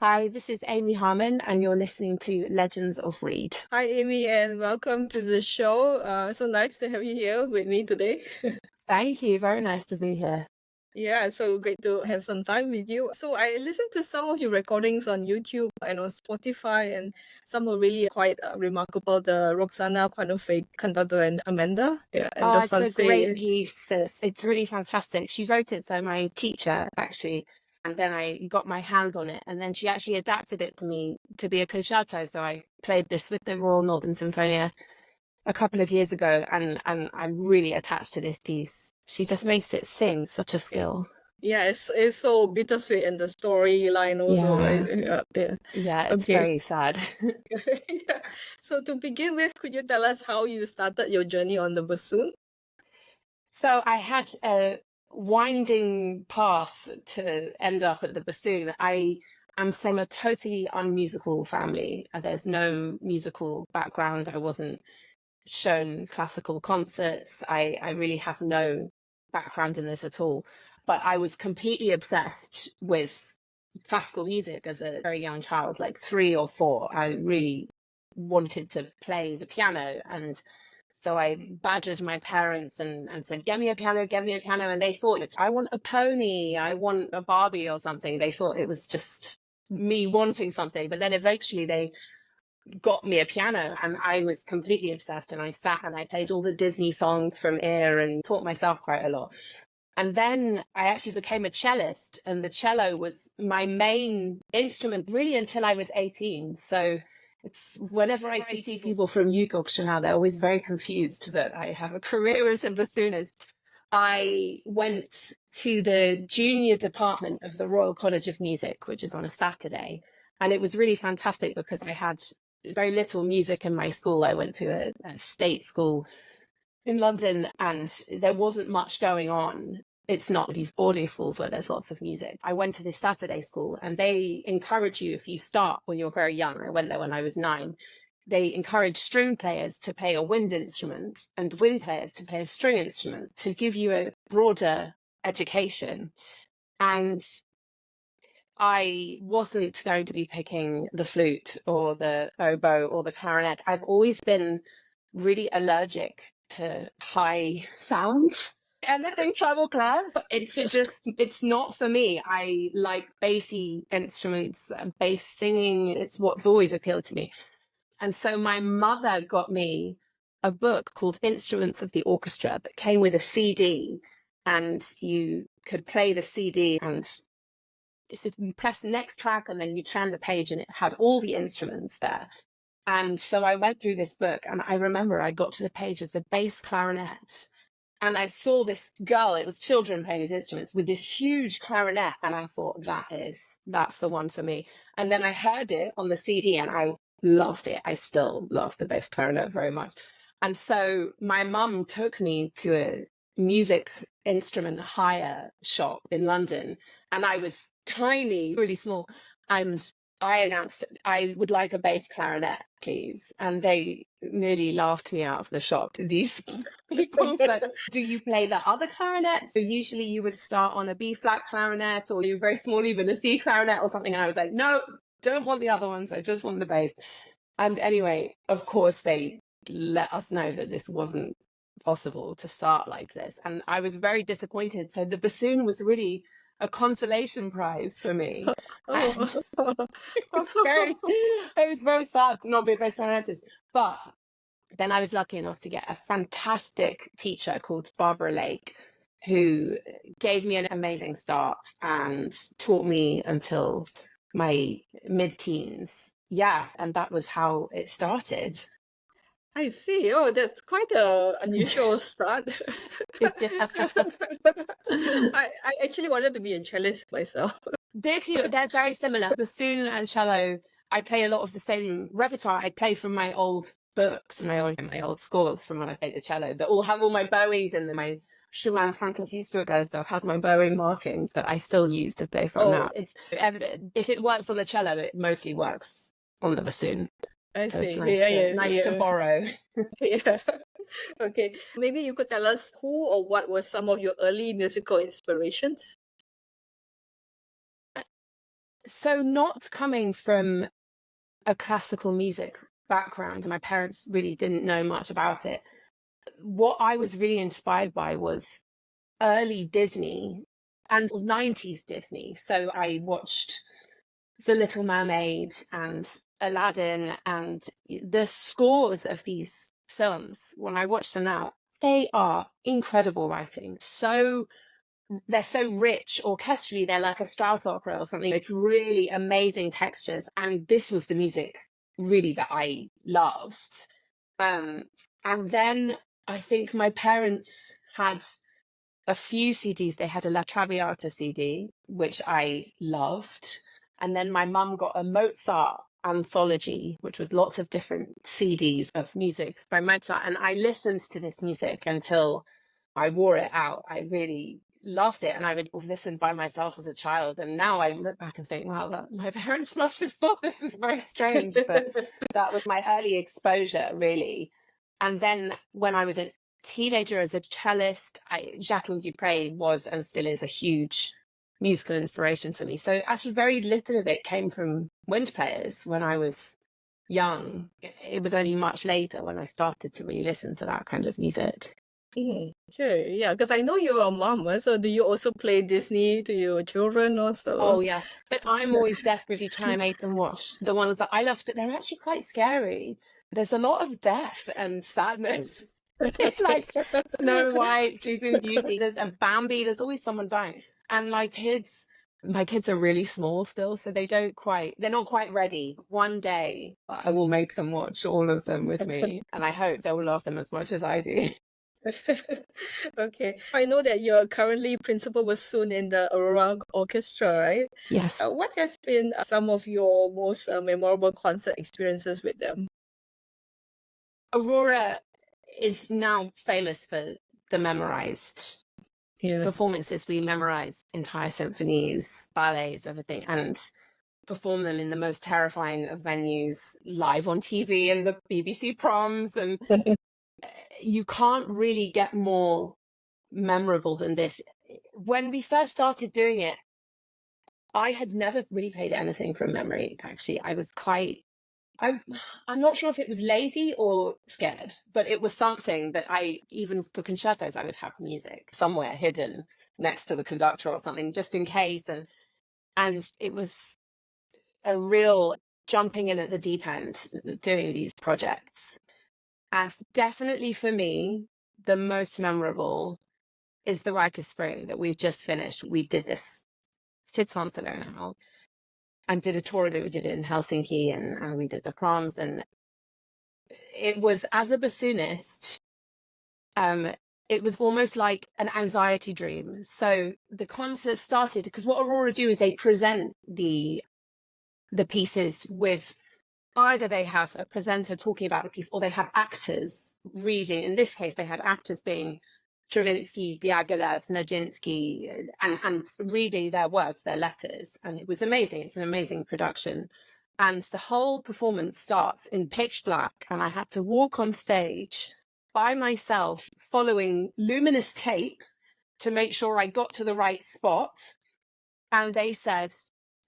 Hi, this is Amy Harman, and you're listening to Legends of Reed. Hi, Amy, and welcome to the show. So nice to have you here with me today. Thank you. Very nice to be here. Yeah, so great to have some time with you. So I listened to some of your recordings on YouTube and on Spotify, and some were really quite remarkable. The Roxanna Panufnik Cantato and Amanda. Yeah, and the It's a great Francais. piece. It's really fantastic. She wrote it for my teacher, actually, and then I got my hands on it, and then she actually adapted it to me to be a concerto. So I played this with the Royal Northern Sinfonia a couple of years ago, and I'm really attached to this piece. She just makes it sing, such a skill. Yeah, it's so bittersweet in the storyline also, right? Yeah, it's Okay. very sad. Yeah. So to begin with, could you tell us how you started your journey on the bassoon? So I had a winding path to end up at the bassoon. I am from a totally unmusical family. There's no musical background. I wasn't shown classical concerts. I really have no background in this at all. But I was completely obsessed with classical music as a very young child, like 3 or 4. I really wanted to play the piano, and so I badgered my parents and said, get me a piano, get me a piano. And they thought, I want a pony, I want a Barbie or something. They thought it was just me wanting something. But then eventually they got me a piano, and I was completely obsessed. And I sat and I played all the Disney songs from ear and taught myself quite a lot. And then I actually became a cellist, and the cello was my main instrument really until I was 18. So it's whenever I see people from youth orchestra now, they're always very confused that I have a career as a bassoonist. I went to the junior department of the Royal College of Music, which is on a Saturday. And it was really fantastic because I had very little music in my school. I went to a state school in London, and there wasn't much going on. It's not these audiophiles where there's lots of music. I went to this Saturday school, and they encourage you, if you start when you're very young, I went there when I was 9, they encourage string players to play a wind instrument and wind players to play a string instrument to give you a broader education. And I wasn't going to be picking the flute or the oboe or the clarinet. I've always been really allergic to high sounds. Anything treble clef, it's not for me. I like bassy instruments and bass singing. It's what's always appealed to me. And so my mother got me a book called Instruments of the Orchestra that came with a CD, and you could play the CD, and you press the next track and then you turn the page and it had all the instruments there. And so I went through this book, and I remember I got to the page of the bass clarinet, and I saw this girl, it was children playing these instruments, with this huge clarinet, and I thought, that's the one for me. And then I heard it on the CD and I loved it. I still love the bass clarinet very much. And so my mum took me to a music instrument hire shop in London, and I was tiny, really small, and I announced I would like a bass clarinet, please. And they nearly laughed me out of the shop. These people said, do you play the other clarinets? So usually you would start on a B flat clarinet, or you're very small, even a C clarinet or something. And I was like, no, don't want the other ones. I just want the bass. And anyway, of course, they let us know that this wasn't possible to start like this. And I was very disappointed. So the bassoon was really a consolation prize for me. It was very sad to not be a bass clarinetist. But then I was lucky enough to get a fantastic teacher called Barbara Lake, who gave me an amazing start and taught me until my mid-teens. Yeah, and that was how it started. I see. Oh, that's quite an unusual start. I actually wanted to be a cellist myself. They're very similar. Bassoon and cello, I play a lot of the same repertoire. I play from my old books, my old scores from when I played the cello, that all have all my bowies and my Schumann Fantasiestudio stuff has my bowing markings that I still use to play from now. It's evident. If it works on the cello, it mostly works on the bassoon. I So see. it's nice to borrow. Yeah. Okay. Maybe you could tell us who or what were some of your early musical inspirations? So not coming from a classical music background, my parents really didn't know much about it. What I was really inspired by was early Disney and 90s Disney. So I watched The Little Mermaid and Aladdin, and the scores of these films, when I watch them now, they are incredible writing. They're so rich orchestrally, they're like a Strauss opera or something. It's really amazing textures. And this was the music really that I loved. And then I think my parents had a few CDs. They had a La Traviata CD, which I loved. And then my mum got a Mozart anthology, which was lots of different CDs of music by Mozart. And I listened to this music until I wore it out. I really loved it. And I would listen by myself as a child. And now I look back and think, wow, my parents must have thought this is very strange. But that was my early exposure, really. And then when I was a teenager as a cellist, Jacqueline Dupre was and still is a huge musical inspiration for me. So actually very little of it came from wind players when I was young. It was only much later when I started to really listen to that kind of music. Sure, yeah, because I know you're a mom, so do you also play Disney to your children also? Oh, yes. But I'm always desperately trying to make them watch the ones that I love, but they're actually quite scary. There's a lot of death and sadness. It's like Snow White, Sleeping Beauty, and Bambi. There's always someone dying. And my kids are really small still, so they're not quite ready. One day I will make them watch all of them with me, and I hope they will love them as much as I do. Okay. I know that you're currently principal bassoon in the Aurora Orchestra, right? Yes. What has been some of your most memorable concert experiences with them? Aurora is now famous for the memorized performances. We memorize entire symphonies, ballets, everything, and perform them in the most terrifying of venues, live on TV and the BBC proms. And you can't really get more memorable than this. When we first started doing it, I had never really played anything from memory, actually. I'm not sure if it was lazy or scared, but it was something that even for concertos, I would have music somewhere hidden next to the conductor or something, just in case. And it was a real jumping in at the deep end doing these projects. And definitely for me, the most memorable is the Rite of Spring that we've just finished. We did this 6 months ago now, and did a tour that we did in Helsinki, and we did the proms. And it was, as a bassoonist, it was almost like an anxiety dream. So the concert started, because what Aurora do is they present the pieces with, either they have a presenter talking about the piece, or they have actors reading. In this case, they had actors being Stravinsky, Diaghilev, Nijinsky, and reading their words, their letters. And it was amazing. It's an amazing production. And the whole performance starts in pitch black, and I had to walk on stage by myself, following luminous tape to make sure I got to the right spot. And they said,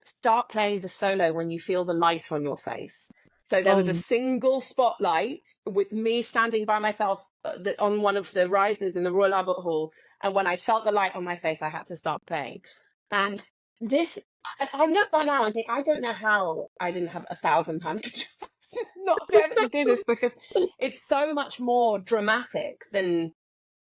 start playing the solo when you feel the light on your face. So there was a single spotlight with me standing by myself on one of the rises in the Royal Albert Hall. And when I felt the light on my face, I had to start playing. And this, I look back now and think, I don't know how I didn't have 1,000 handkerchiefs to not be able to do this, because it's so much more dramatic than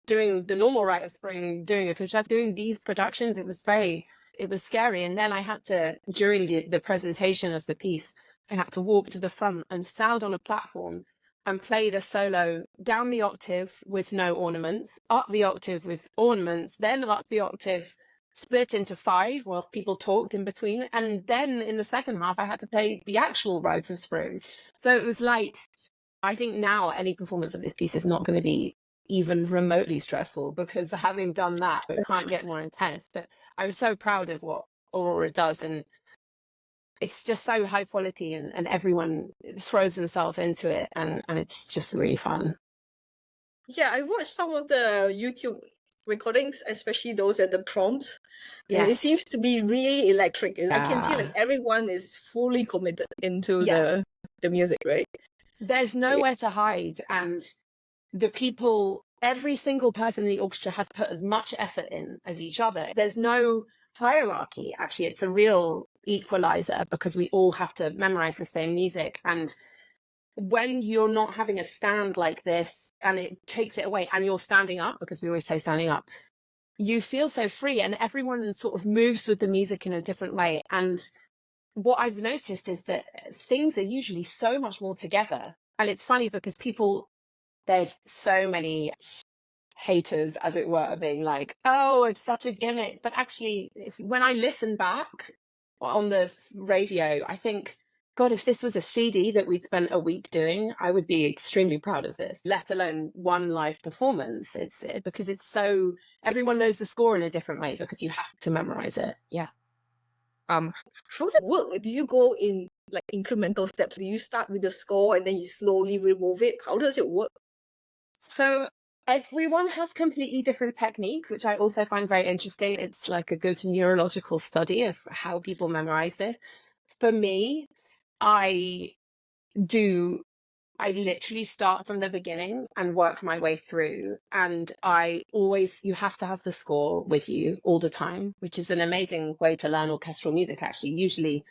doing the normal Rite of Spring, doing a concerto, doing these productions. It was scary. And then I had to, during the presentation of the piece, I had to walk to the front and stand on a platform and play the solo down the octave with no ornaments, up the octave with ornaments, then up the octave split into 5 whilst people talked in between. And then in the second half, I had to play the actual Rite of Spring. So it was like, I think now any performance of this piece is not going to be even remotely stressful, because having done that, it can't get more intense. But I was so proud of what Aurora does, and it's just so high quality, and everyone throws themselves into it, and it's just really fun. Yeah, I watched some of the YouTube recordings, especially those at the prompts, and it Yes. seems to be really electric. I can see like Yeah. everyone is fully committed into Yeah. the music, right? There's nowhere to hide. And the people, every single person in the orchestra has put as much effort in as each other. There's no hierarchy. Actually, it's a real equalizer because we all have to memorize the same music. And when you're not having a stand like this and it takes it away and you're standing up, because we always say standing up, you feel so free and everyone sort of moves with the music in a different way. And what I've noticed is that things are usually so much more together. And it's funny because there's so many haters, as it were, being like, oh, it's such a gimmick. But actually, when I listen back on the radio, I think, God, if this was a CD that we'd spent a week doing, I would be extremely proud of this, let alone one live performance. It's because it's so, everyone knows the score in a different way because you have to memorize it. Yeah. How does it work? Do you go in like incremental steps? Do you start with the score and then you slowly remove it? How does it work? So everyone has completely different techniques, which I also find very interesting. It's like a good neurological study of how people memorize this. For me, I literally start from the beginning and work my way through. And you have to have the score with you all the time, which is an amazing way to learn orchestral music, actually. Usually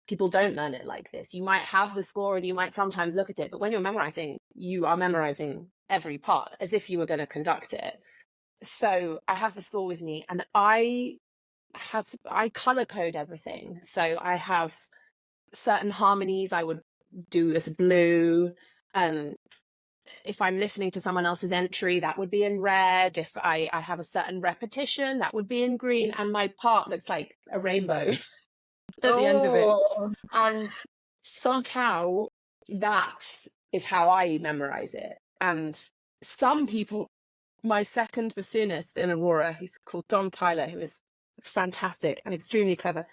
people don't learn it like this. You might have the score and you might sometimes look at it, but when you're memorizing, you are memorizing every part as if you were going to conduct it. So I have the score with me and I color code everything. So I have certain harmonies I would do as blue. And if I'm listening to someone else's entry, that would be in red. If I have a certain repetition, that would be in green. And my part looks like a rainbow at the end of it. And somehow that is how I memorize it. And some people, my second bassoonist in Aurora, who's called Dom Tyler, who is fantastic and extremely clever,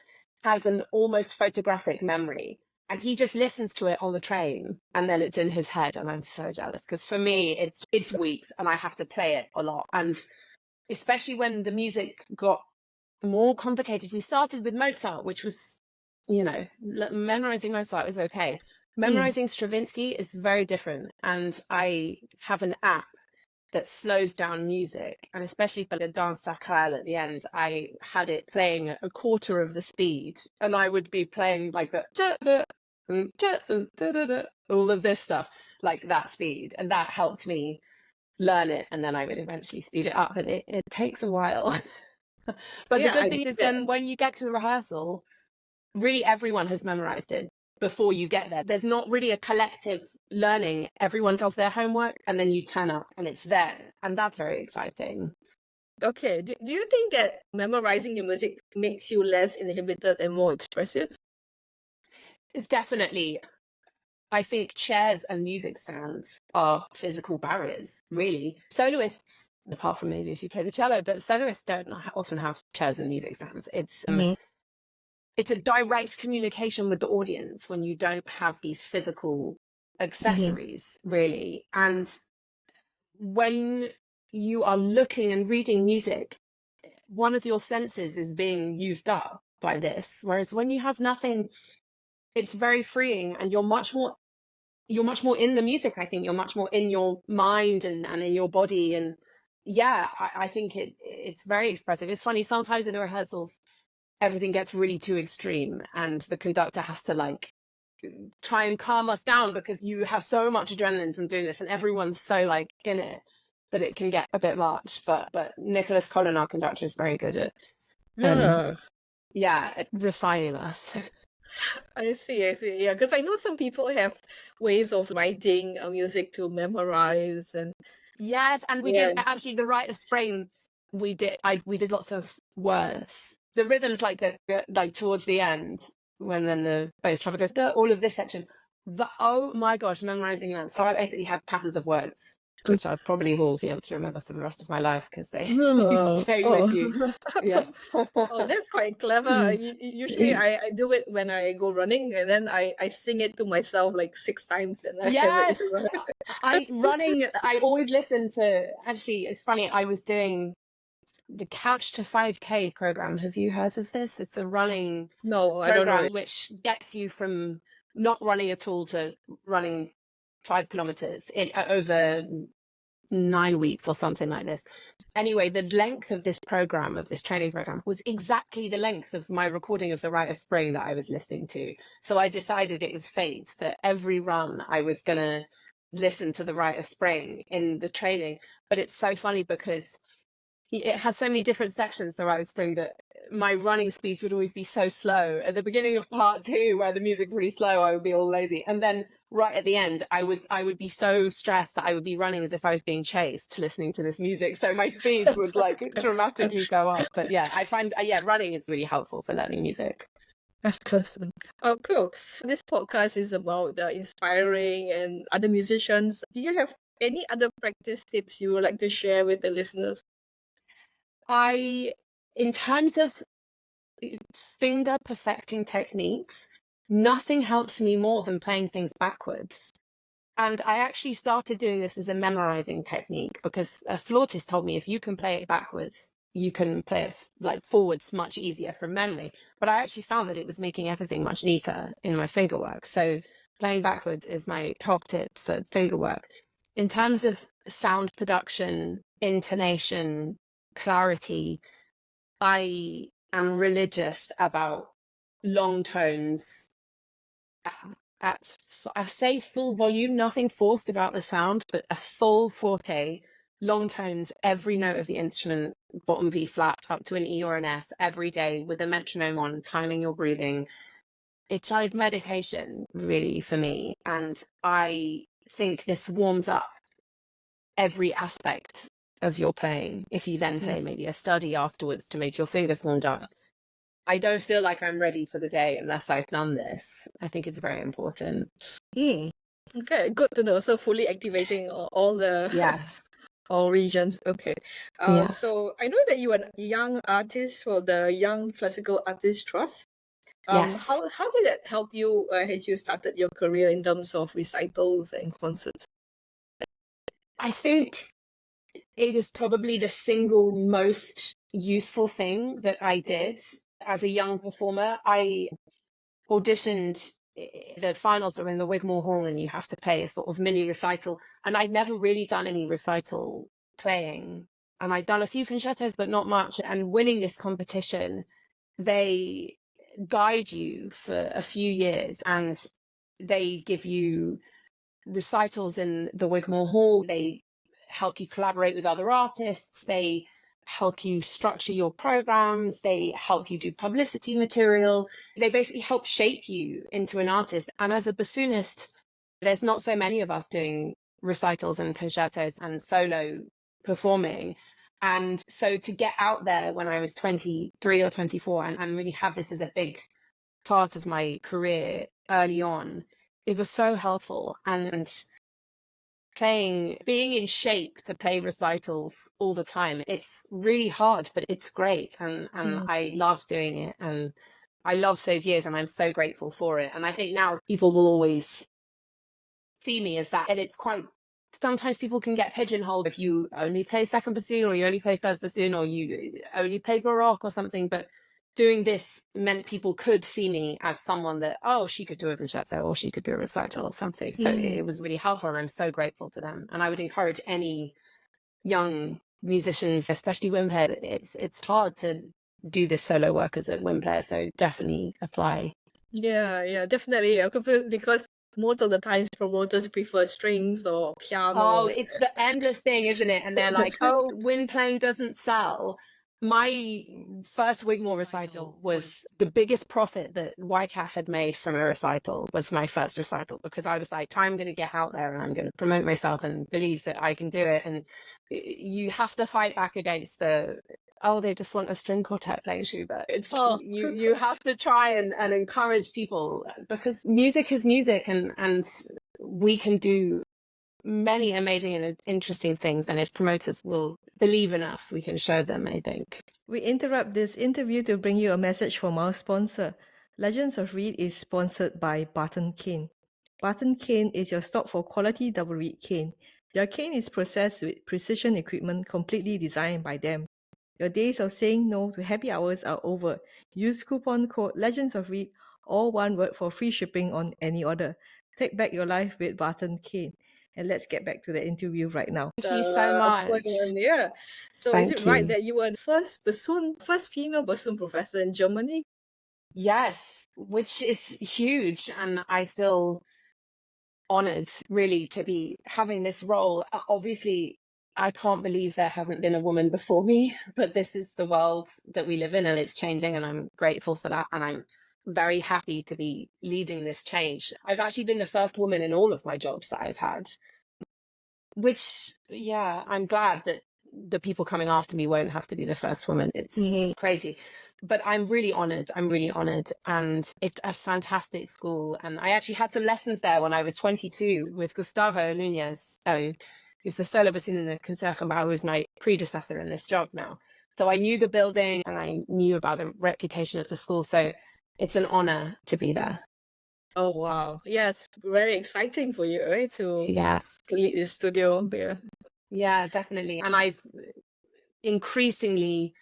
has an almost photographic memory. And he just listens to it on the train and then it's in his head. And I'm so jealous because for me, it's weeks and I have to play it a lot. And especially when the music got more complicated, we started with Mozart, which was, memorizing Mozart is okay. Memorizing Stravinsky is very different. And I have an app that slows down music, and especially for the danse sacrale at the end, I had it playing at a quarter of the speed, and I would be playing like all of this stuff like that speed, and that helped me learn it. And then I would eventually speed it up, and it takes a while. But the good thing is then when you get to the rehearsal, really everyone has memorized it before you get there. There's not really a collective learning. Everyone does their homework and then you turn up and it's there. And that's very exciting. Okay. Do you think that memorizing your music makes you less inhibited and more expressive? Definitely. I think chairs and music stands are physical barriers, really. Soloists, apart from maybe if you play the cello, but soloists don't often have chairs and music stands. It's a direct communication with the audience when you don't have these physical accessories, really. And when you are looking and reading music, one of your senses is being used up by this. Whereas when you have nothing, it's very freeing and you're much more in the music. I think you're much more in your mind and in your body. And yeah, I think it's very expressive. It's funny, sometimes in the rehearsals, everything gets really too extreme and the conductor has to try and calm us down because you have so much adrenaline from doing this and everyone's so in it that it can get a bit much. But Nicholas Collin, our conductor, is very good at at refining us. I see. Yeah, because I know some people have ways of writing music to memorize and yes, and we did actually the Rite of Spring. We did lots of words. The rhythms like towards the end when then the bass trumpet goes all of this section. Oh my gosh, memorizing that. So I basically have patterns of words, which I probably will be able to remember for the rest of my life because they stay with you. Yeah. Oh, that's quite clever. Usually I do it when I go running and then I sing it to myself like 6 times. And yes, I always listen to, actually, it's funny, I was doing the Couch to 5K program. Have you heard of this? It's a running No, I don't know program it. which gets you from not running at all to running 5 kilometers in over 9 weeks or something like this. Anyway, the length of this program, of this training program, was exactly the length of my recording of The Rite of Spring that I was listening to. So I decided it was fate that every run I was going to listen to The Rite of Spring in the training. But it's so funny because it has so many different sections, The Rite of Spring, that my running speeds would always be so slow. At the beginning of part 2, where the music's really slow, I would be all lazy. And then right at the end, I would be so stressed that I would be running as if I was being chased listening to this music. So my speeds would like dramatically go up. But yeah, I find, running is really helpful for learning music. Of course. Oh, cool. This podcast is about inspiring and other musicians. Do you have any other practice tips you would like to share with the listeners? In terms of finger perfecting techniques, nothing helps me more than playing things backwards. And I actually started doing this as a memorizing technique because a flautist told me if you can play it backwards, you can play it like forwards much easier from memory. But I actually found that it was making everything much neater in my fingerwork. So playing backwards is my top tip for fingerwork. In terms of sound production, intonation, clarity, I am religious about long tones I say full volume, nothing forced about the sound, but a full forte, long tones, every note of the instrument, bottom B flat up to an E or an F every day with a metronome on, timing your breathing. It's like meditation, really, for me. And I think this warms up every aspect of your playing. If you then play maybe a study afterwards to make your fingers warmed up. I don't feel like I'm ready for the day unless I've done this. I think it's very important. Okay, good to know. So fully activating all the all regions. Okay. So I know that you are a young artist for the Young Classical Artists Trust. Yes. How did that help you as you started your career in terms of recitals and concerts? I think it is probably the single most useful thing that I did as a young performer. I auditioned, the finals are in the Wigmore Hall and you have to play a sort of mini recital. And I'd never really done any recital playing. And I'd done a few concertos, but not much. And winning this competition, they guide you for a few years and they give you recitals in the Wigmore Hall. They help you collaborate with other artists. They help you structure your programs. They help you do publicity material. They basically help shape you into an artist. And as a bassoonist, there's not so many of us doing recitals and concertos and solo performing. And so to get out there when I was 23 or 24 and really have this as a big part of my career early on, it was so helpful. And being in shape to play recitals all the time, it's really hard, but it's great. And I love doing it. And I love those years and I'm so grateful for it. And I think now people will always see me as that. And it's quite, sometimes people can get pigeonholed if you only play second bassoon or you only play first bassoon or you only play baroque or something. But doing this meant people could see me as someone that, oh, she could do a concerto or she could do a recital or something. So it was really helpful and I'm so grateful to them. And I would encourage any young musicians, especially wind players, it's hard to do this solo work as a wind player. So definitely apply. Yeah, definitely. Because most of the times promoters prefer strings or piano. Oh, it's the endless thing, isn't it? And they're like, oh, wind playing doesn't sell. My first Wigmore recital was the biggest profit that YCAT had made from a recital was my first recital because I was like, I'm going to get out there and I'm going to promote myself and believe that I can do it. And you have to fight back against they just want a string quartet playing Schubert. You have to try and encourage people because music is music and we can do many amazing and interesting things, and if promoters will believe in us, we can show them, I think. We interrupt this interview to bring you a message from our sponsor. Legends of Reed is sponsored by Barton Cane. Barton Cane is your stop for quality double reed cane. Their cane is processed with precision equipment completely designed by them. Your days of saying no to happy hours are over. Use coupon code Legends of Read, all one word, for free shipping on any order. Take back your life with Barton Kane. And let's get back to the interview right now. Thank you so much. Yeah. So is it Thank right you. that you were the first female bassoon professor in Germany? Yes, which is huge. And I feel honored really to be having this role. Obviously, I can't believe there hasn't been a woman before me, but this is the world that we live in and it's changing, and I'm grateful for that. And I'm very happy to be leading this change. I've actually been the first woman in all of my jobs that I've had, which, yeah, I'm glad that the people coming after me won't have to be the first woman. It's crazy. But I'm really honored. I'm really honored. And it's a fantastic school. And I actually had some lessons there when I was 22 with Gustavo Nunez, who's the solo bassoon in the Concerto, who's my predecessor in this job now. So I knew the building and I knew about the reputation of the school. So it's an honor to be there. Oh, wow. Yeah, it's very exciting for you, right? To lead this studio here. Yeah, definitely. And I've increasingly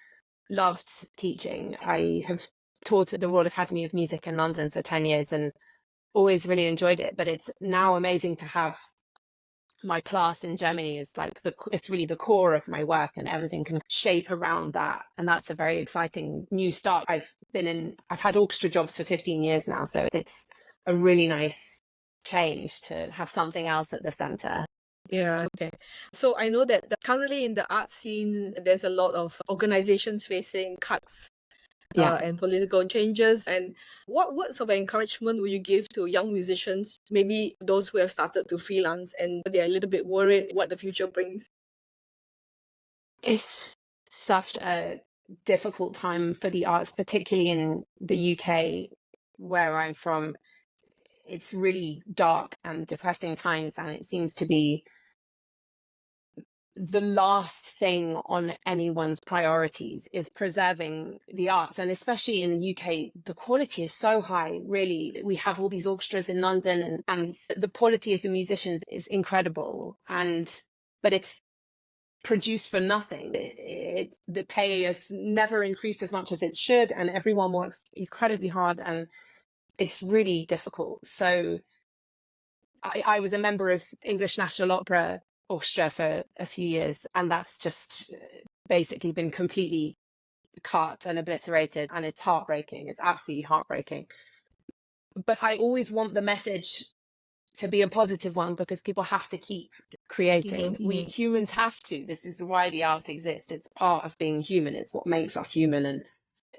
loved teaching. I have taught at the Royal Academy of Music in London for 10 years and always really enjoyed it. But it's now amazing to have my class in Germany is like it's really the core of my work, and everything can shape around that. And that's a very exciting new start. I've had orchestra jobs for 15 years now. So it's a really nice change to have something else at the center. Yeah, okay. So I know that currently in the art scene, there's a lot of organizations facing cuts and political changes. And what words of encouragement would you give to young musicians, maybe those who have started to freelance and they're a little bit worried what the future brings? It's such a difficult time for the arts, particularly in the UK, where I'm from. It's really dark and depressing times, and it seems to be the last thing on anyone's priorities is preserving the arts. And especially in the UK, the quality is so high, really. We have all these orchestras in London, and the quality of the musicians is incredible. But it's produced for nothing. The pay has never increased as much as it should, and everyone works incredibly hard, and it's really difficult. So I was a member of English National Opera Orchestra for a few years, and that's just basically been completely cut and obliterated, and it's heartbreaking. It's absolutely heartbreaking. But I always want the message to be a positive one, because people have to keep creating. We humans have to. This is why the art exists. It's part of being human. It's what makes us human, and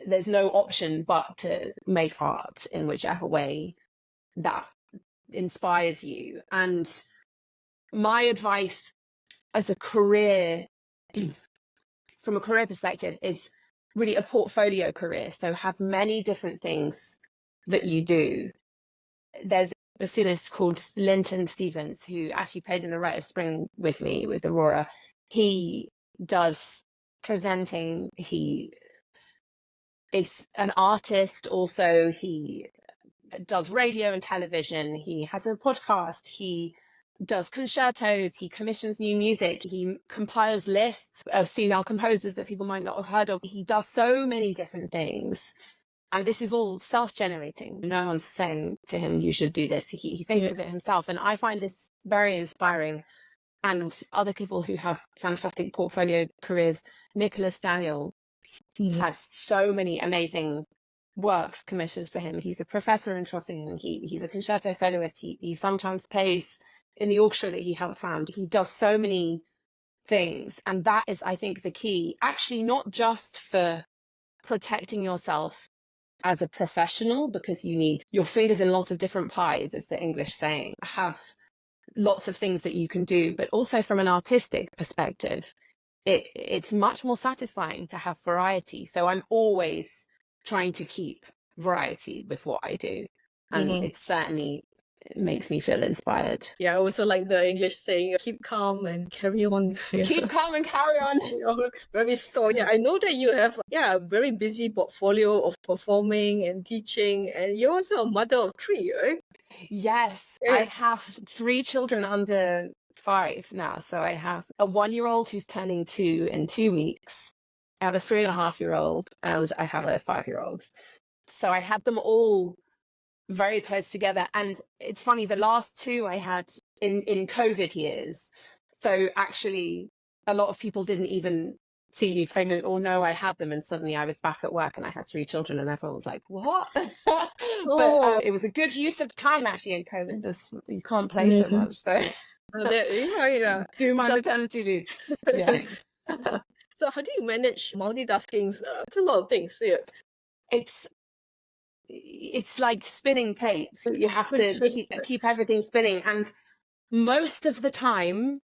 there's no option but to make art in whichever way that inspires you. And my advice as a career, from a career perspective, is really a portfolio career. So have many different things that you do. There's a bassoonist called Linton Stevens, who actually plays in the Rite of Spring with me, with Aurora. He does presenting. He is an artist also. He does radio and television. He has a podcast. He does concertos. He commissions new music. He compiles lists of female composers that people might not have heard of. He does so many different things. And this is all self-generating. No one's saying to him, you should do this. He thinks of it himself. And I find this very inspiring. And other people who have fantastic portfolio careers, Nicholas Daniel has so many amazing works commissioned for him. He's a professor in Trossingen. He's a concerto soloist. He sometimes plays in the orchestra that he helped found. He does so many things. And that is, I think, the key. Actually, not just for protecting yourself as a professional, because you need your fingers in lots of different pies, as the English saying, have lots of things that you can do, but also from an artistic perspective, it's much more satisfying to have variety. So I'm always trying to keep variety with what I do, and it certainly makes me feel inspired. Yeah, I also like the English saying, keep calm and carry on. Keep calm and carry on. Very strong. Yeah, I know that you have a very busy portfolio of performing and teaching, and you're also a mother of 3, right? Yes, I have 3 children under 5 now. So I have a 1-year-old who's turning 2 in 2 weeks, I have a 3.5-year-old and I have a 5-year-old. So I had them all very close together. And it's funny, the last two I had in COVID years. So actually, a lot of people didn't even see me pregnant or know I had them. And suddenly I was back at work and I had 3 children and everyone was like, what? But it was a good use of time actually in COVID. You can't play so much. So yeah. do my maternity leave. Yeah. So how do you manage multitasking? It's a lot of things. Yeah. It's like spinning plates. You have to keep everything spinning. And most of the time,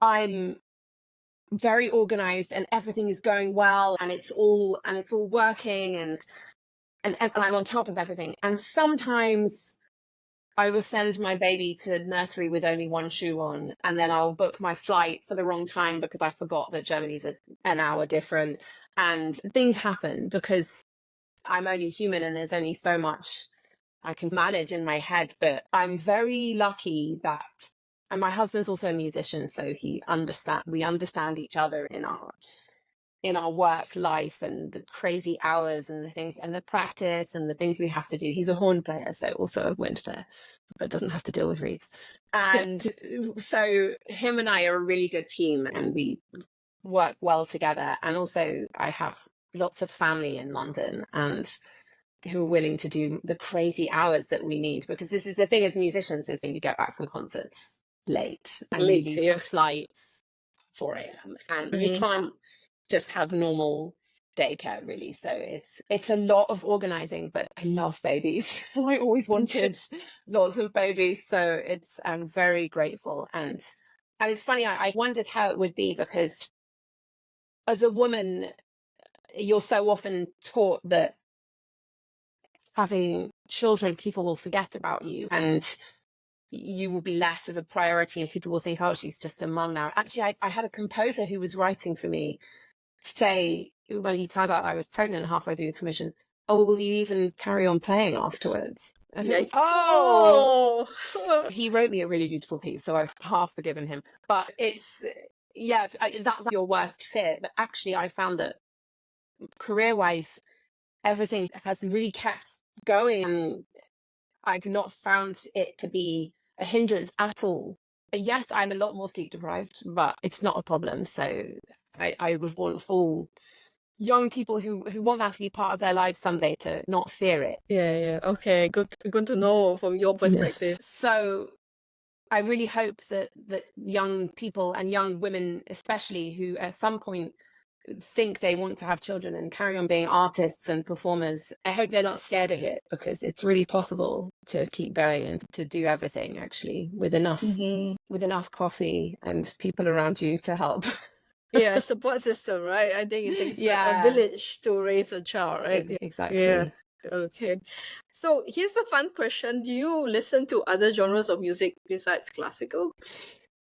I'm very organized and everything is going well and it's all working and I'm on top of everything. And sometimes I will send my baby to nursery with only one shoe on, and then I'll book my flight for the wrong time because I forgot that Germany's an hour different, and things happen because I'm only human and there's only so much I can manage in my head. But I'm very lucky that, and my husband's also a musician, so we understand each other in our work life and the crazy hours and the things and the practice and the things we have to do. He's a horn player, so also a wind player, but doesn't have to deal with reeds. And so him and I are a really good team and we work well together. And also I have lots of family in London and who are willing to do the crazy hours that we need, because this is the thing as musicians, is you get back from concerts late and you leave for flights 4 a.m. and you can't just have normal daycare really. So it's a lot of organizing, but I love babies. I always wanted lots of babies, so I'm very grateful. And it's funny, I wondered how it would be, because as a woman you're so often taught that having children, people will forget about you and you will be less of a priority and people will think, oh, she's just a mum now. Actually, I had a composer who was writing for me say, when he found out I was pregnant halfway through the commission, oh, will you even carry on playing afterwards? And it was, he wrote me a really beautiful piece, so I've half forgiven him. But it's, that's your worst fear. But actually, I found that career-wise, everything has really kept going, and I've not found it to be a hindrance at all. Yes, I'm a lot more sleep deprived, but it's not a problem. So I would want all young people who want that to be part of their lives someday to not fear it. Yeah. Okay, good to know from your perspective. Yes. So I really hope that young people and young women especially, who at some point think they want to have children and carry on being artists and performers, I hope they're not scared of it, because it's really possible to keep going and to do everything actually with enough coffee and people around you to help. Yeah, support system, right? I think it takes a village to raise a child, right? Exactly. Yeah. Okay. So here's a fun question. Do you listen to other genres of music besides classical?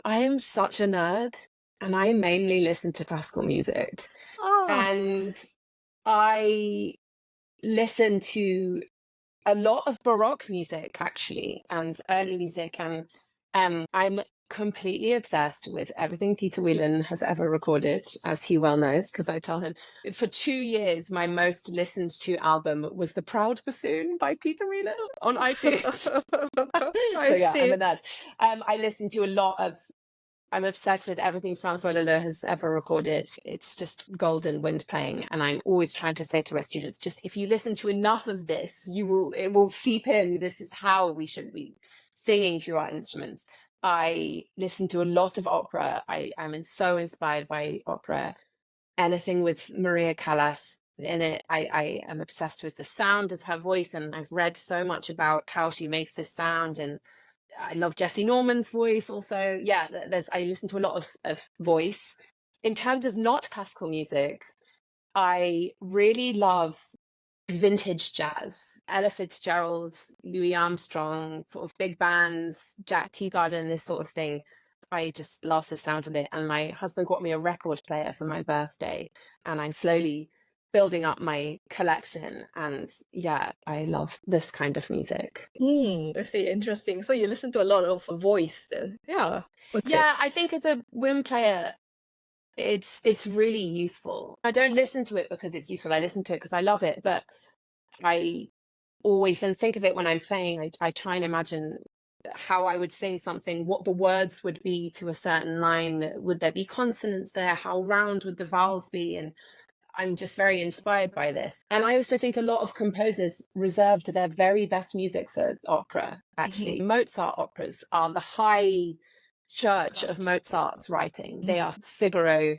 I am such a nerd and I mainly listen to classical music. And I listen to a lot of Baroque music actually, and early music, and I'm completely obsessed with everything Peter Whelan has ever recorded, as he well knows, because I tell him. For 2 years, my most listened to album was The Proud Bassoon by Peter Whelan on iTunes. I'm a nerd. I listen to a lot of, I'm obsessed with everything Francois Leleux has ever recorded. It's just golden wind playing. And I'm always trying to say to my students, just if you listen to enough of this, it will seep in. This is how we should be singing through our instruments. I listen to a lot of opera. I'm so inspired by opera. Anything with Maria Callas in it. I am obsessed with the sound of her voice, and I've read so much about how she makes this sound, and I love Jesse Norman's voice also. Yeah, I listen to a lot of voice. In terms of not classical music, I really love vintage jazz. Ella Fitzgerald, Louis Armstrong, sort of big bands, Jack Teagarden, this sort of thing. I just love the sound of it. And my husband got me a record player for my birthday, and I'm slowly building up my collection. And yeah, I love this kind of music. I see. Interesting. So you listen to a lot of voice then? Yeah. Okay. Yeah, I think as a wind player, It's really useful. I don't listen to it because it's useful. I listen to it because I love it, but I always then think of it when I'm playing. I try and imagine how I would sing something, what the words would be to a certain line. Would there be consonants there? How round would the vowels be? And I'm just very inspired by this. And I also think a lot of composers reserved their very best music for opera, actually. Mozart operas are the high church of Mozart's writing. They are Figaro,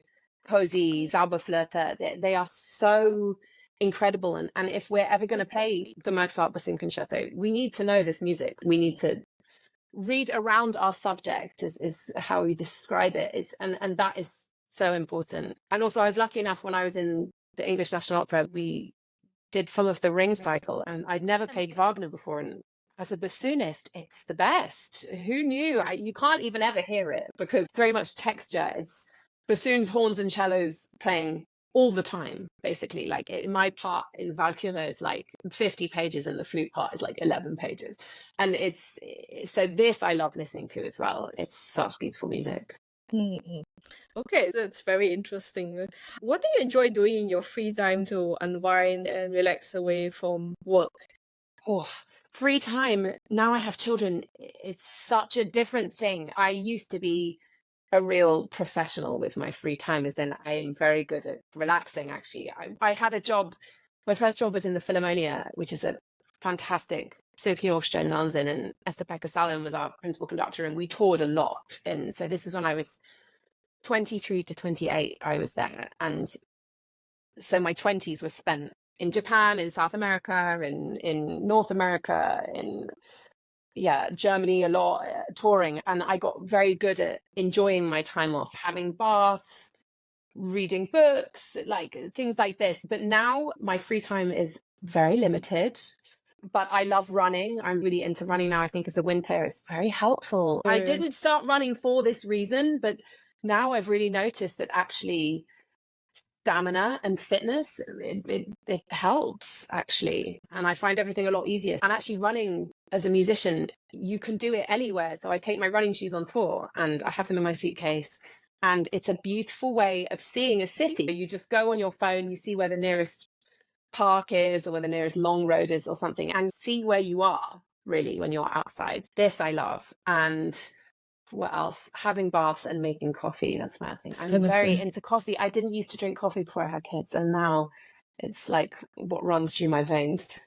Così, Zauberflöte. They are so incredible. And if we're ever going to play the Mozart bassoon concerto, we need to know this music. We need to read around our subject is how we describe it. And that is so important. And also, I was lucky enough when I was in the English National Opera, we did some of the Ring cycle, and I'd never played Wagner before. And as a bassoonist, it's the best. Who knew? You can't even ever hear it because it's very much texture. It's bassoons, horns, and cellos playing all the time, basically. Like my part in Valkyrie is like 50 pages, and the flute part is like 11 pages. And so this I love listening to as well. It's such beautiful music. Mm-hmm. Okay, that's very interesting. What do you enjoy doing in your free time to unwind and relax away from work? Oh, free time. Now I have children. It's such a different thing. I used to be a real professional with my free time, as in I am very good at relaxing, actually. I had a job. My first job was in the Philharmonia, which is a fantastic Philharmonia Orchestra in London, and Esther Salem was our principal conductor, and we toured a lot. And so this is when I was 23 to 28, I was there. And so my 20s were spent in Japan, in South America, in North America, in Germany a lot, touring. And I got very good at enjoying my time off, having baths, reading books, like things like this. But now my free time is very limited. But I love running. I'm really into running now. I think as a winter, it's very helpful. I didn't start running for this reason, but now I've really noticed that actually stamina and fitness, it helps actually. And I find everything a lot easier. And actually running as a musician, you can do it anywhere. So I take my running shoes on tour and I have them in my suitcase. And it's a beautiful way of seeing a city. You just go on your phone, you see where the nearest park is or where the nearest long road is or something, and see where you are really when you're outside. This I love. And what else? Having baths and making coffee. That's my thing. I'm very into coffee. I didn't used to drink coffee before I had kids, and now it's like what runs through my veins.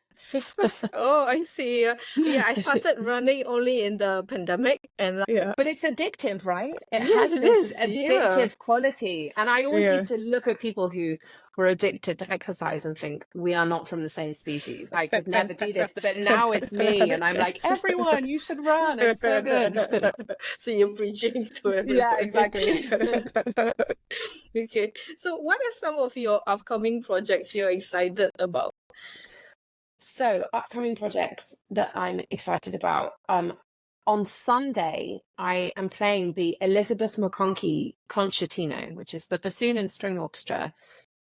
Oh, I see. Yeah, I started running only in the pandemic, and but it's addictive, right? It Yes, has it this is, addictive quality. And I always used to look at people who were addicted to exercise and think, we are not from the same species. I could never do this. But now it's me, and I'm like, everyone, you should run. It's so good. So you're preaching to everyone. Yeah, exactly. Okay. So what are some of your upcoming projects you're excited about? So upcoming projects that I'm excited about. On Sunday, I am playing the Elizabeth McConkie Concertino, which is the bassoon and string orchestra.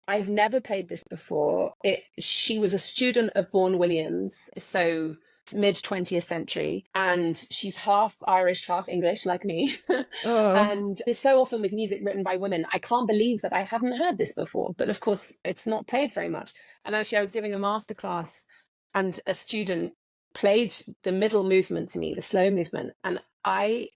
I've never played this before. She was a student of Vaughan Williams, so mid 20th century, and she's half Irish, half English, like me. And it's so often with music written by women. I can't believe that I hadn't heard this before, but of course it's not played very much. And actually I was giving a masterclass, and a student played the middle movement to me, the slow movement. And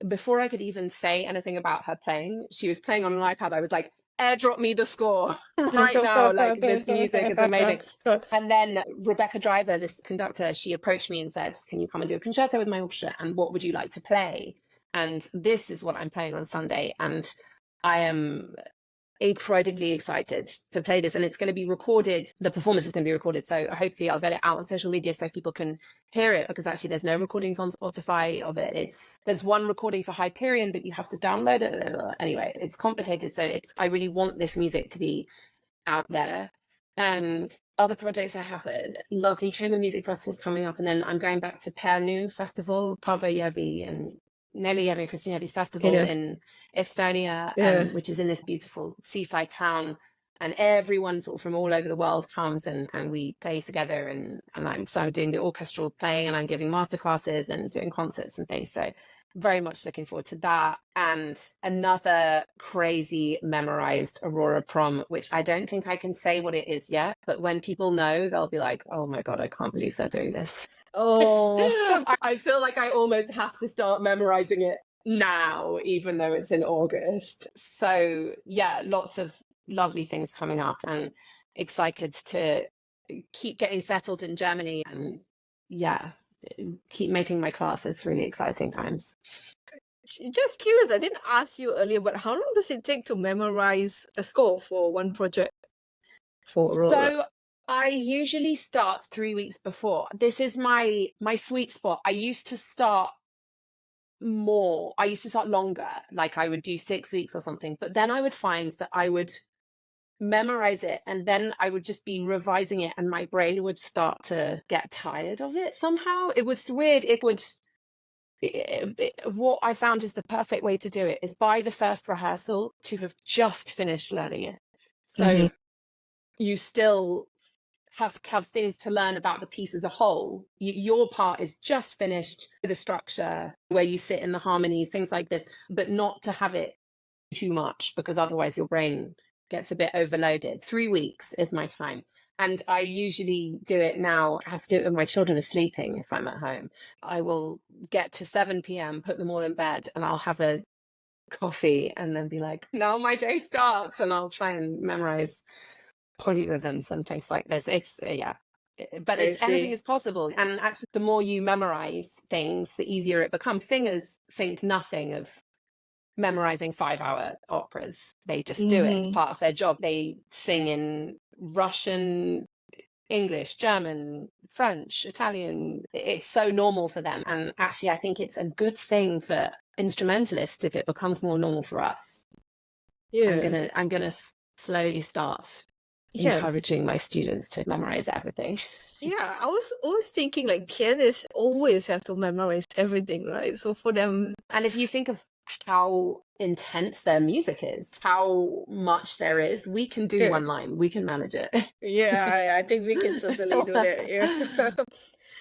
before I could even say anything about her playing, she was playing on an iPad. I was like, airdrop me the score right now. Like, this music is amazing. And then Rebecca Driver, this conductor, she approached me and said, can you come and do a concerto with my orchestra? And what would you like to play? And this is what I'm playing on Sunday. And I am incredibly excited to play this, and it's going to be recorded. The performance is going to be recorded, so hopefully I'll get it out on social media so people can hear it, because actually there's no recordings on Spotify of it. There's one recording for Hyperion, but you have to download it. Anyway, it's complicated, so I really want this music to be out there. Other projects, I have a lovely chamber music festivals coming up, and then I'm going back to Pärnu Festival, Paavo Järvi and Nelly Järvi Christina Järvi's festival in Estonia, which is in this beautiful seaside town, and everyone sort of from all over the world comes and we play together, and I'm doing the orchestral playing, and I'm giving masterclasses and doing concerts and things. So very much looking forward to that. And another crazy memorized Aurora prom, which I don't think I can say what it is yet, but when people know, they'll be like, oh my God, I can't believe they're doing this. Oh, I feel like I almost have to start memorizing it now, even though it's in August. So yeah, lots of lovely things coming up, and excited to keep getting settled in Germany, and yeah, keep making my class. It's really exciting times. just curious, I didn't ask you earlier, but how long does it take to memorize a score for one project for Aurora? So I usually start 3 weeks before. This is my sweet spot. I used to start longer, like I would do 6 weeks or something, but then I would find that I would memorize it and then I would just be revising it and my brain would start to get tired of it somehow. It was weird. What I found is the perfect way to do it is by the first rehearsal to have just finished learning it. So you still have things to learn about the piece as a whole. Your part is just finished with a structure where you sit in the harmonies, things like this, but not to have it too much, because otherwise your brain gets a bit overloaded. 3 weeks is my time. And I usually do it now. I have to do it when my children are sleeping if I'm at home. I will get to 7 p.m., put them all in bed, and I'll have a coffee and then be like, now my day starts. And I'll try and memorize polyrhythms and things like this. It's but I anything see. is possible. And actually, the more you memorize things, the easier it becomes. Singers think nothing of memorizing 5-hour operas. They just do it. It's part of their job. They sing in Russian, English, German, French, Italian. It's so normal for them. And actually, I think it's a good thing for instrumentalists if it becomes more normal for us. Yeah. I'm gonna slowly start Yeah. encouraging my students to memorize everything. Yeah, I was always thinking like pianists always have to memorize everything, right? So for them, And if you think of how intense their music is, how much there is, we can do one line, we can manage it. yeah, I think we can certainly do that. Yeah.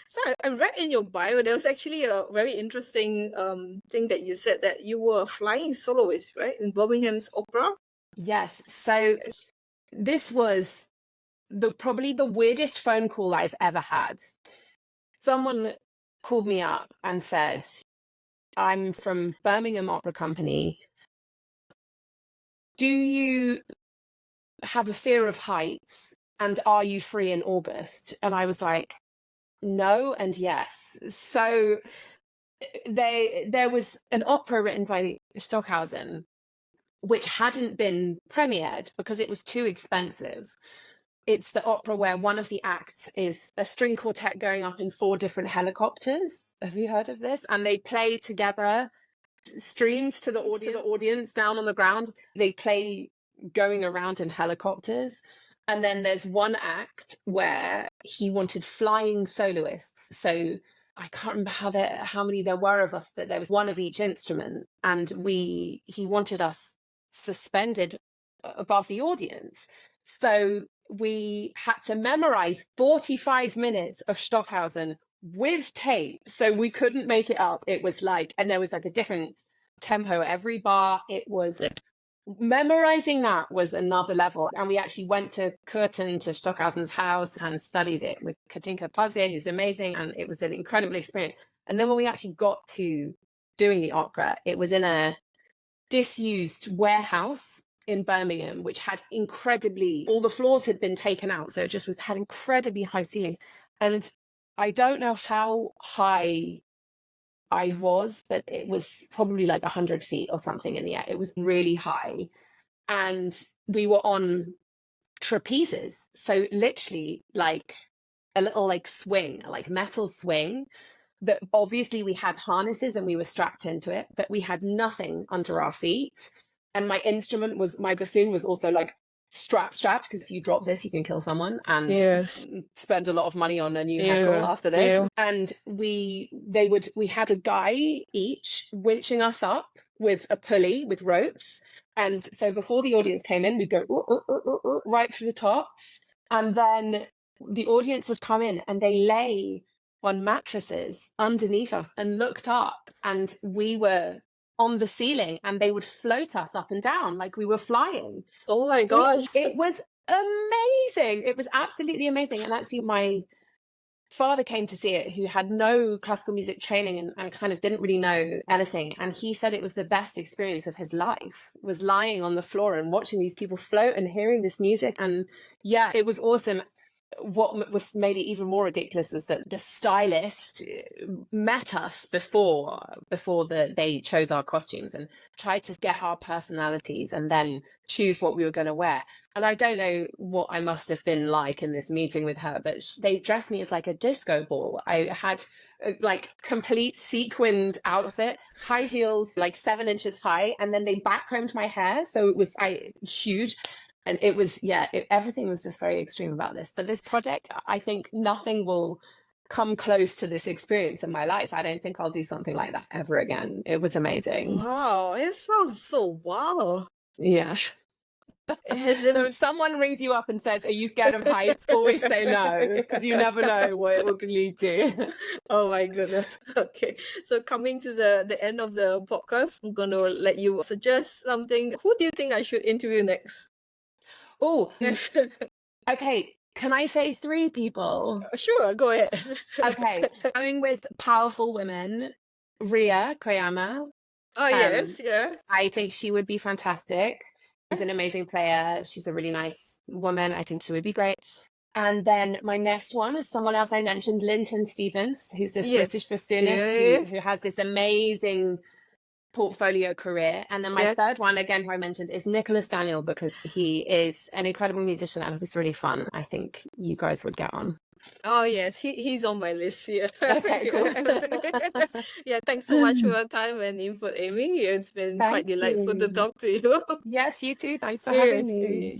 So I read in your bio there was actually a very interesting thing that you said that you were a flying soloist, right, in Birmingham's opera. Yes. So this was probably the weirdest phone call I've ever had. Someone called me up and said, I'm from Birmingham Opera Company. Do you have a fear of heights? And are you free in August? And I was like, no and yes. So there was an opera written by Stockhausen, which hadn't been premiered because it was too expensive. It's the opera where one of the acts is a string quartet going up in 4 different helicopters. Have you heard of this? And they play together, streamed to the audience down on the ground. They play going around in helicopters. And then there's one act where he wanted flying soloists. So I can't remember how many there were of us, but there was one of each instrument. And he wanted us suspended above the audience. So we had to memorize 45 minutes of Stockhausen with tape. So we couldn't make it up. It was like, and there was like a different tempo every bar. It was memorizing that was another level. And we actually went to Curtin, to Stockhausen's house, and studied it with Katinka Pazier, who's amazing. And it was an incredible experience. And then when we actually got to doing the opera, it was in a disused warehouse in Birmingham, which had all the floors had been taken out. So it just had incredibly high ceilings. And I don't know how high I was, but it was probably like 100 feet or something in the air. It was really high. And we were on trapezes. So literally like a little like swing, like metal swing, that obviously we had harnesses and we were strapped into it, but we had nothing under our feet. And my bassoon was also like strapped, because if you drop this, you can kill someone and spend a lot of money on a new heckle after this. Yeah. And we had a guy each winching us up with a pulley with ropes. And so before the audience came in, we'd go right to the top. And then the audience would come in and they lay on mattresses underneath us and looked up, and we were on the ceiling, and they would float us up and down like we were flying. Oh my gosh. It was amazing. It was absolutely amazing. And actually, my father came to see it, who had no classical music training and kind of didn't really know anything. And he said it was the best experience of his life, was lying on the floor and watching these people float and hearing this music. And yeah, it was awesome. What was made it even more ridiculous is that the stylist met us before they chose our costumes and tried to get our personalities and then choose what we were going to wear. And I don't know what I must have been like in this meeting with her, but they dressed me as like a disco ball. I had like complete sequined outfit, high heels, like 7 inches high, and then they backcombed my hair, so it was huge. And it was, everything was just very extreme about this. But this project, I think nothing will come close to this experience in my life. I don't think I'll do something like that ever again. It was amazing. Wow, it sounds so wow. Yeah. So if someone rings you up and says, "Are you scared of heights?" always say no, because you never know what it will lead to. Oh my goodness. Okay. So coming to the end of the podcast, I'm going to let you suggest something. Who do you think I should interview next? Oh, okay. Can I say 3 people? Sure, go ahead. Okay. Going with powerful women, Ria Koyama. Oh, yes, yeah. I think she would be fantastic. She's an amazing player. She's a really nice woman. I think she would be great. And then my next one is someone else I mentioned, Linton Stevens, who's this British bassoonist who has this amazing portfolio career. And then my third one, again, who I mentioned, is Nicholas Daniel, because he is an incredible musician and it's really fun. I think you guys would get on. Oh yes, he's on my list here. Okay, cool. Yeah, thanks so much for your time and input, Amy. It's been quite delightful to talk to you. Yes, you too. Thanks for having me.